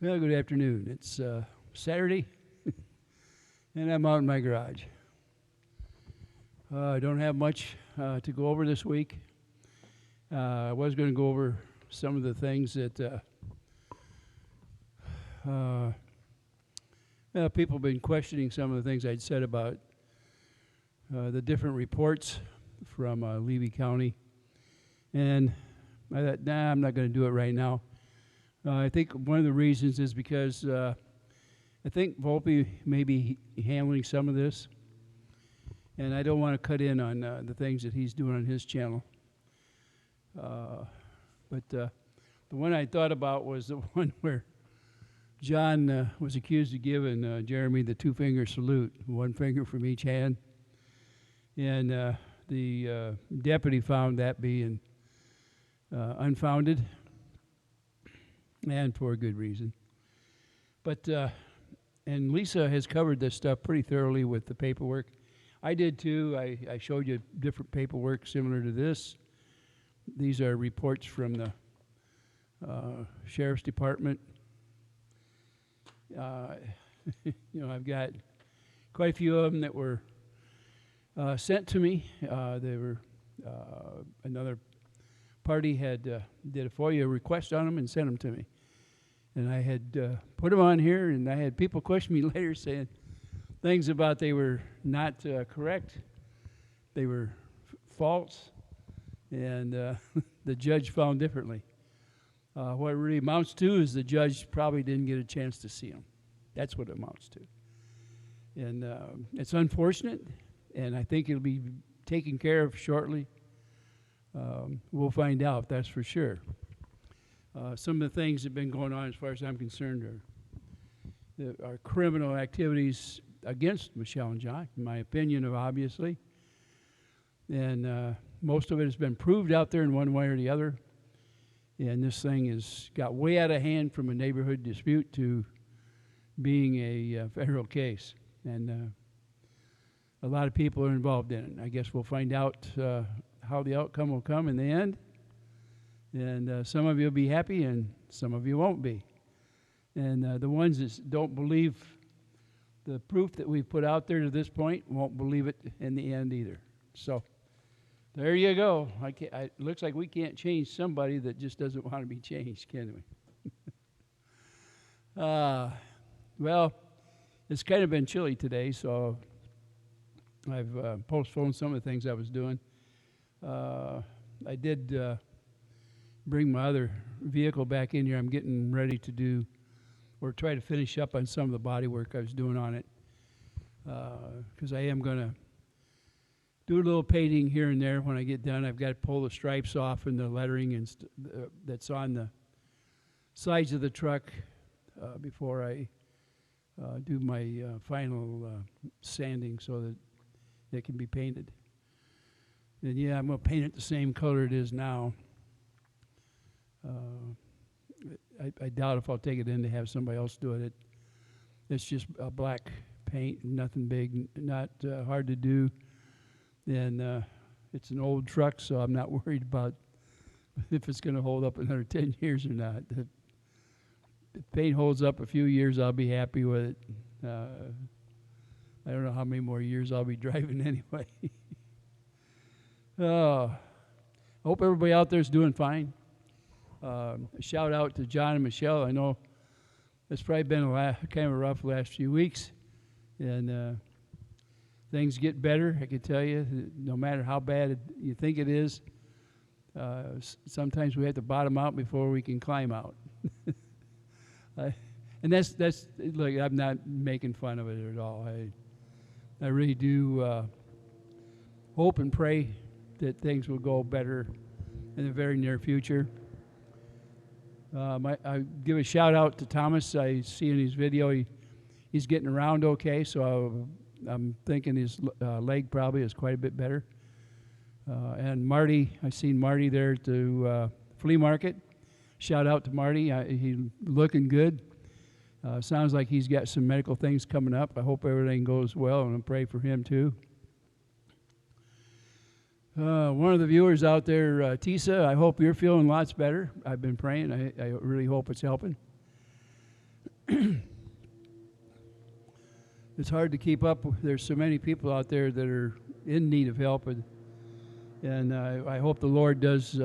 Well, good afternoon. It's Saturday, and I'm out in my garage. I don't have much to go over this week. I was going to go over some of the things that people have been questioning some of the things I'd said about the different reports from Levy County. And I thought, nah, I'm not going to do it right now. I think one of the reasons is because I think Volpe may be handling some of this, and I don't want to cut in on the things that he's doing on his channel. But the one I thought about was the one where John was accused of giving Jeremy the two-finger salute, one finger from each hand, and the deputy found that being unfounded, and for a good reason. But, and Lisa has covered this stuff pretty thoroughly with the paperwork. I did too. I showed you different paperwork similar to this. These are reports from the Sheriff's Department. I've got quite a few of them that were sent to me. They were, another party had did a FOIA request on them and sent them to me. And I had put them on here, and I had people question me later saying things about they were not correct. They were false, and the judge found differently. What it really amounts to is the judge probably didn't get a chance to see them. That's what it amounts to. And it's unfortunate, and I think it'll be taken care of shortly. We'll find out, that's for sure. Some of the things that have been going on, as far as I'm concerned, are criminal activities against Michelle and John, in my opinion, obviously. And most of it has been proved out there in one way or the other. And this thing has got way out of hand from a neighborhood dispute to being a federal case. And a lot of people are involved in it. I guess we'll find out how the outcome will come in the end. And some of you will be happy and some of you won't be. And the ones that don't believe the proof that we've put out there to this point won't believe it in the end either. So there you go. It looks like we can't change somebody that just doesn't want to be changed, can we? Well, it's kind of been chilly today, so I've postponed some of the things I was doing. I did bring my other vehicle back in here. I'm getting ready to do or try to finish up on some of the body work I was doing on it, because I am going to do a little painting here and there when I get done. I've got to pull the stripes off and the lettering and that's on the sides of the truck before I do my final sanding so that it can be painted. And yeah, I'm going to paint it the same color it is now. I doubt if I'll take it in to have somebody else do it. It's just a black paint, nothing big, not hard to do. And it's an old truck, so I'm not worried about if it's going to hold up another 10 years or not. If the paint holds up a few years, I'll be happy with it. I don't know how many more years I'll be driving anyway. I hope everybody out there is doing fine. A shout out to John and Michelle. I know it's probably been kind of a rough last few weeks, and things get better, I can tell you, no matter how bad you think it is. Sometimes we have to bottom out before we can climb out. And that's look, I'm not making fun of it at all. I really do hope and pray that things will go better in the very near future. I give a shout out to Thomas. I see in his video he's getting around okay, so I'm thinking his leg probably is quite a bit better. And Marty, I seen Marty there at the flea market. Shout out to Marty. He's looking good. Sounds like he's got some medical things coming up. I hope everything goes well, and I pray for him too. One of the viewers out there, Tisa, I hope you're feeling lots better. I've been praying. I really hope it's helping. it's hard to keep up. There's so many people out there that are in need of help, and I hope the Lord does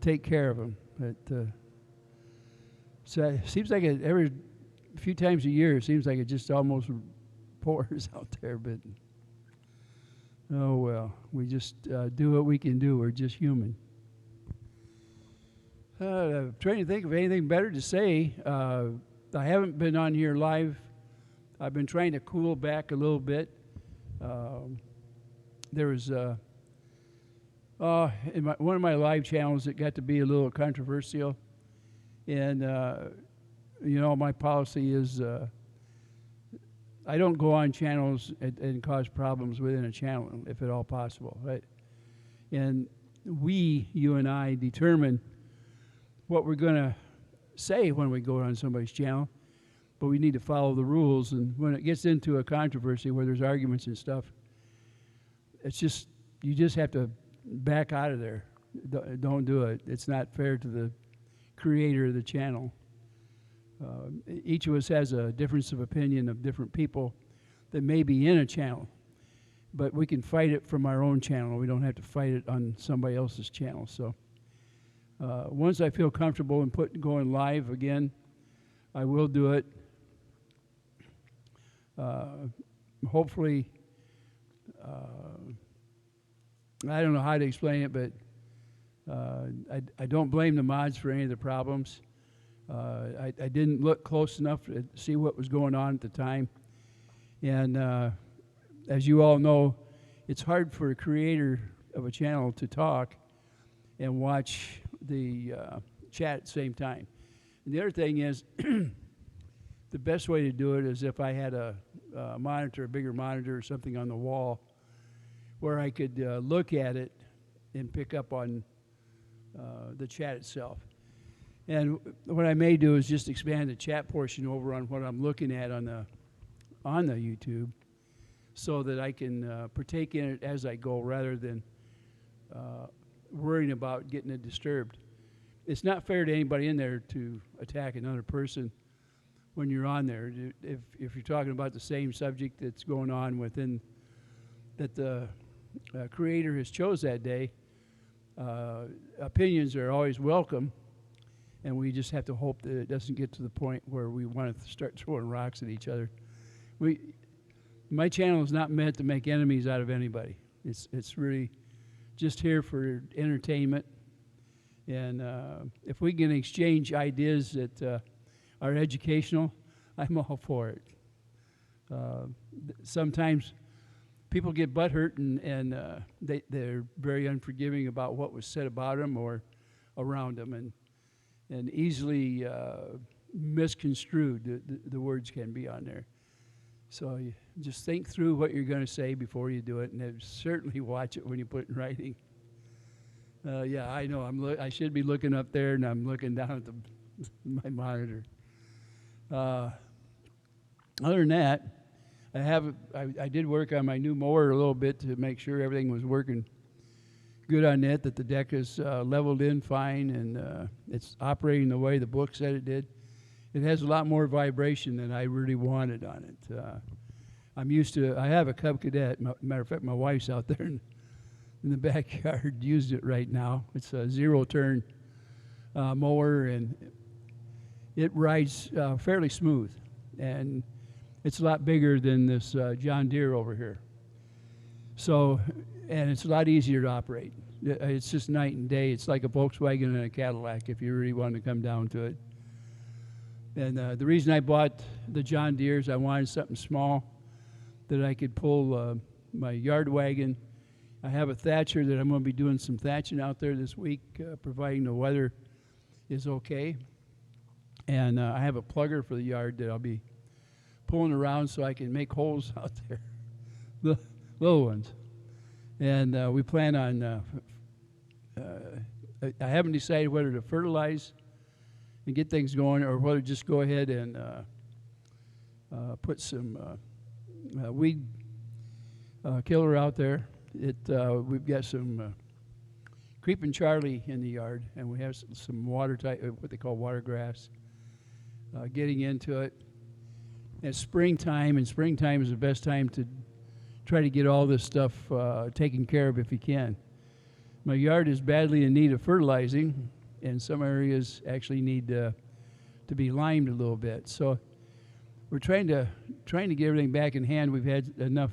take care of them. So it seems like every few times a year, it seems like it just almost pours out there, but oh well, we just do what we can do. We're just human. I'm trying to think of anything better to say. I haven't been on here live. I've been trying to cool back a little bit. There was in one of my live channels it got to be a little controversial, and my policy is I don't go on channels and cause problems within a channel if at all possible, right? And you and I determine what we're going to say when we go on somebody's channel, but we need to follow the rules. And when it gets into a controversy where there's arguments and stuff, you just have to back out of there. Don't do it. It's not fair to the creator of the channel. Each of us has a difference of opinion of different people that may be in a channel, but we can fight it from our own channel. We don't have to fight it on somebody else's channel. So once I feel comfortable in going live again, I will do it. Hopefully, I don't know how to explain it, but I don't blame the mods for any of the problems. I didn't look close enough to see what was going on at the time. And as you all know, it's hard for a creator of a channel to talk and watch the chat at the same time. And the other thing is, the best way to do it is if I had a monitor, a bigger monitor or something on the wall where I could look at it and pick up on the chat itself. And what I may do is just expand the chat portion over on what I'm looking at on the YouTube so that I can partake in it as I go rather than worrying about getting it disturbed. It's not fair to anybody in there to attack another person when you're on there. If you're talking about the same subject that's going on within that the creator has chose that day, opinions are always welcome, and we just have to hope that it doesn't get to the point where we want to start throwing rocks at each other. My channel is not meant to make enemies out of anybody. It's really just here for entertainment, and if we can exchange ideas that are educational, I'm all for it. Sometimes people get butthurt and they're very unforgiving about what was said about them or around them, and easily misconstrued. The words can be on there. So you just think through what you're going to say before you do it, and certainly watch it when you put it in writing. Yeah, I know. I should be looking up there, and I'm looking down at my monitor. Other than that, I did work on my new mower a little bit to make sure everything was working good on it, that the deck is leveled in fine, and it's operating the way the book said it did. It has a lot more vibration than I really wanted on it. I have a Cub Cadet. Matter of fact, my wife's out there in the backyard used it right now. It's a zero-turn mower, and it rides fairly smooth. And it's a lot bigger than this John Deere over here. So, and it's a lot easier to operate. It's just night and day. It's like a Volkswagen and a Cadillac if you really want to come down to it. And the reason I bought the John Deere is I wanted something small that I could pull my yard wagon. I have a thatcher that I'm going to be doing some thatching out there this week, providing the weather is okay. And I have a plugger for the yard that I'll be pulling around so I can make holes out there, the little ones. And we plan on, I haven't decided whether to fertilize and get things going or whether to just go ahead and put some weed killer out there. We've got some Creeping Charlie in the yard, and we have some water type, what they call water grass. getting into it. It's springtime, and springtime is the best time to try to get all this stuff taken care of if you can. My yard is badly in need of fertilizing, and some areas actually need to be limed a little bit. So we're trying to get everything back in hand. We've had enough.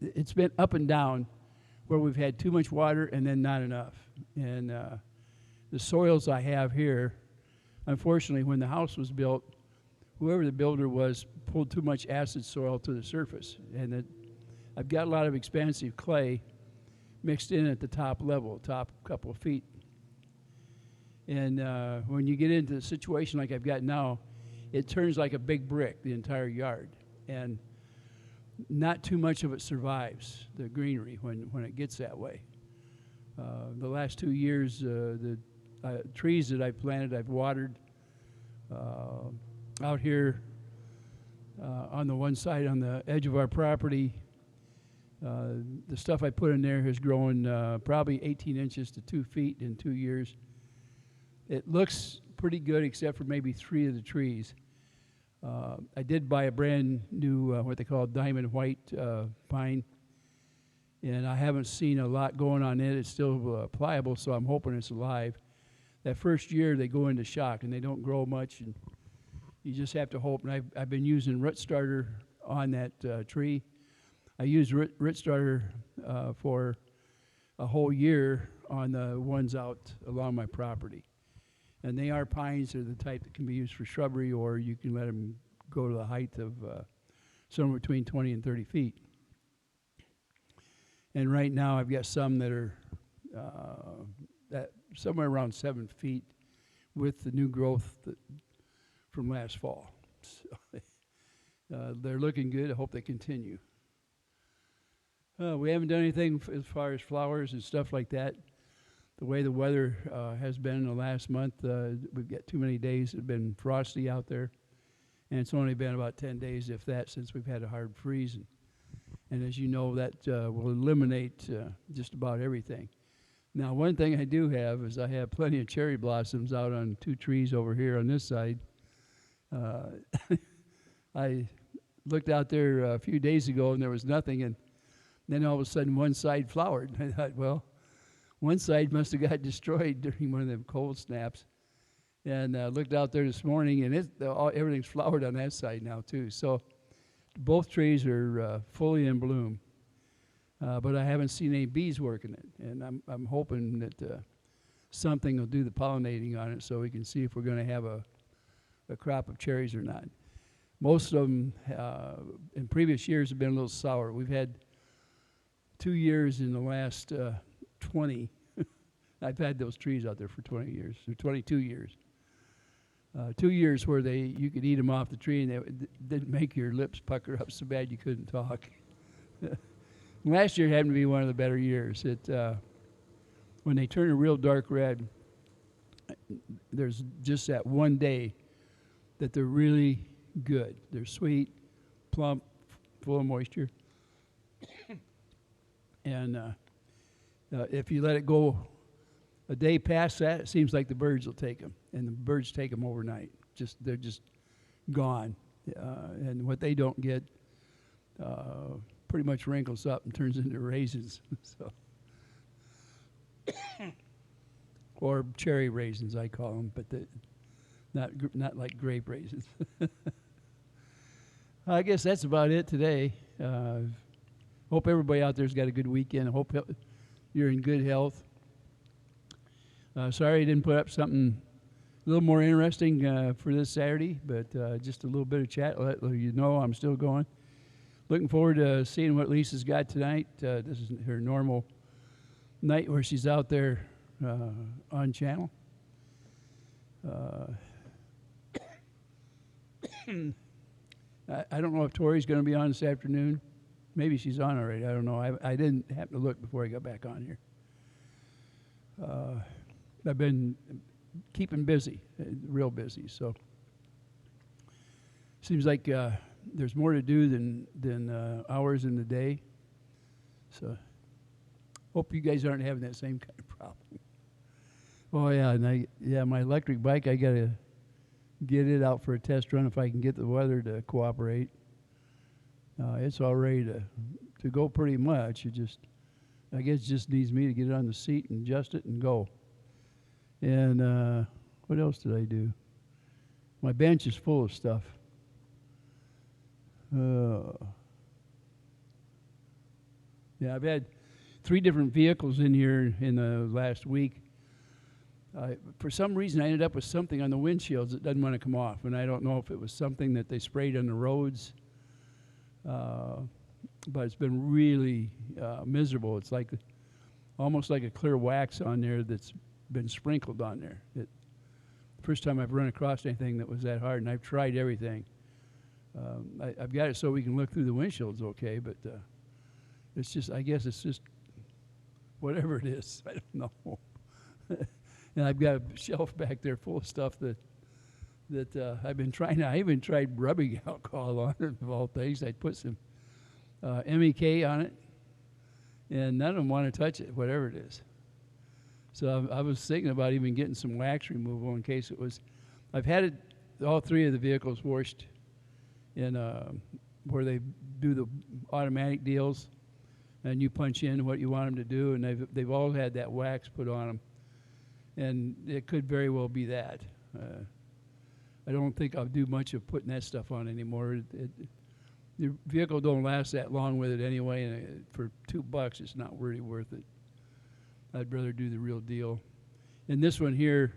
It's been up and down, where we've had too much water and then not enough. And the soils I have here, unfortunately, when the house was built, whoever the builder was pulled too much acid soil to the surface, and I've got a lot of expansive clay mixed in at the top level, top couple of feet. And when you get into a situation like I've got now, it turns like a big brick, the entire yard. And not too much of it survives the greenery when it gets that way. The last 2 years, the trees that I've planted, I've watered. Out here on the one side, on the edge of our property, the stuff I put in there has grown probably 18 inches to 2 feet in 2 years. It looks pretty good except for maybe 3 of the trees. I did buy a brand new, what they call diamond white pine, and I haven't seen a lot going on it. It's still pliable, so I'm hoping it's alive. That first year, they go into shock, and they don't grow much, and you just have to hope. And I've been using root starter on that tree. I used root starter for a whole year on the ones out along my property. And they are pines. They're the type that can be used for shrubbery, or you can let them go to the height of somewhere between 20 and 30 feet. And right now I've got some that are somewhere around 7 feet with the new growth from last fall. So they're looking good. I hope they continue. We haven't done anything as far as flowers and stuff like that. The way the weather has been in the last month, we've got too many days that have been frosty out there. And it's only been about 10 days, if that, since we've had a hard freeze. And as you know, that will eliminate just about everything. Now, one thing I do have is I have plenty of cherry blossoms out on 2 trees over here on this side. I looked out there a few days ago, and there was nothing. And then all of a sudden, one side flowered. I thought, well, one side must have got destroyed during one of them cold snaps. And looked out there this morning, and everything's flowered on that side now, too. So both trees are fully in bloom. But I haven't seen any bees working it. And I'm hoping that something will do the pollinating on it so we can see if we're going to have a crop of cherries or not. Most of them in previous years have been a little sour. We've had 2 years in the last 20. I've had those trees out there for 20 years, or 22 years. 2 years where you could eat them off the tree, and they didn't make your lips pucker up so bad you couldn't talk. Last year happened to be one of the better years. When they turn a real dark red, there's just that one day that they're really good. They're sweet, plump, full of moisture. And if you let it go a day past that, it seems like the birds will take them, and the birds take them overnight. They're just gone, and what they don't get pretty much wrinkles up and turns into raisins. So, or cherry raisins, I call them, but not like grape raisins. I guess that's about it today. Hope everybody out there's got a good weekend. I hope you're in good health. Sorry I didn't put up something a little more interesting for this Saturday, but just a little bit of chat. Let you know I'm still going. Looking forward to seeing what Lisa's got tonight. This is her normal night where she's out there on channel. I don't know if Tori's going to be on this afternoon. Maybe she's on already. I don't know. I didn't happen to look before I got back on here. I've been keeping busy, real busy. So seems like there's more to do than hours in the day. So Hope you guys aren't having that same kind of problem. Oh yeah, and my electric bike, I gotta get it out for a test run if I can get the weather to cooperate. It's all ready to go pretty much. I guess it just needs me to get it on the seat and adjust it and go. And what else did I do? My bench is full of stuff. Yeah, I've had 3 different vehicles in here in the last week. For some reason, I ended up with something on the windshields that doesn't want to come off, and I don't know if it was something that they sprayed on the roads, but it's been really miserable. It's like almost like a clear wax on there that's been sprinkled on there. First time I've run across anything that was that hard, and I've tried everything. I've got it so we can look through the windshields okay, but it's just, I guess it's just whatever it is. I don't know. And I've got a shelf back there full of stuff that I've been trying. I even tried rubbing alcohol on it, of all things. I put some MEK on it, and none of them want to touch it, whatever it is. So I was thinking about even getting some wax removal in case it was. I've had all 3 of the vehicles washed in where they do the automatic deals, and you punch in what you want them to do, and they've all had that wax put on them. And it could very well be that. I don't think I'll do much of putting that stuff on anymore. The vehicle don't last that long with it anyway, and for $2, it's not really worth it. I'd rather do the real deal. And this one here,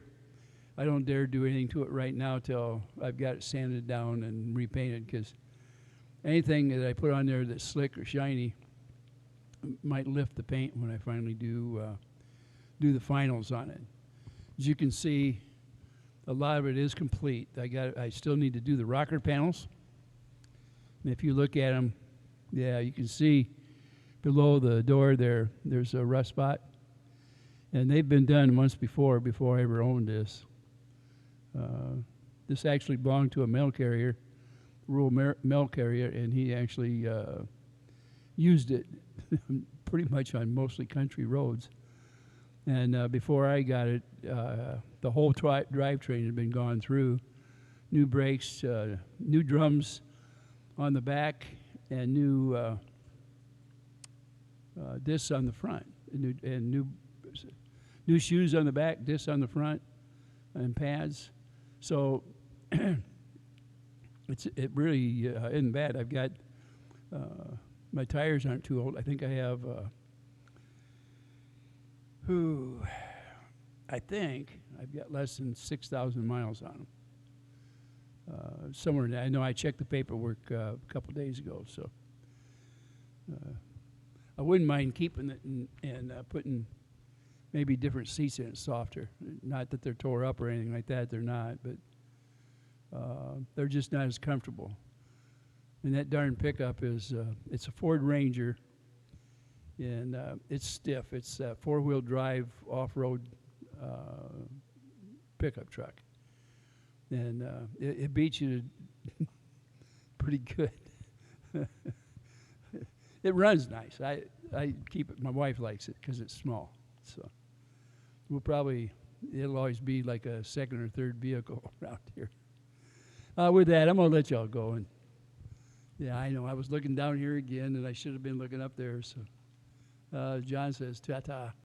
I don't dare do anything to it right now till I've got it sanded down and repainted, because anything that I put on there that's slick or shiny might lift the paint when I finally do the finals on it. As you can see, a lot of it is complete. I still need to do the rocker panels. And if you look at them, yeah, you can see below the door there's a rust spot. And they've been done once before I ever owned this. This actually belonged to a mail carrier, rural mail carrier, and he actually used it pretty much on mostly country roads. And before I got it, the whole drivetrain had been gone through. New brakes, new drums on the back, and new discs on the front, and new shoes on the back, discs on the front, and pads. So it really isn't bad. I've got my tires aren't too old. I think I have. I think I've got less than 6,000 miles on them. Somewhere in there. I know I checked the paperwork a couple days ago, so I wouldn't mind keeping it and putting maybe different seats in it, softer. Not that they're tore up or anything like that. They're not, but they're just not as comfortable. And that darn pickup is it's a Ford Ranger. And it's stiff. It's a 4-wheel drive off-road pickup truck. And it beats you pretty good. It runs nice. I keep it. My wife likes it because it's small. So it'll always be like a second or third vehicle around here. With that, I'm going to let y'all go. And yeah, I know. I was looking down here again, and I should have been looking up there. So. John says, ta-ta.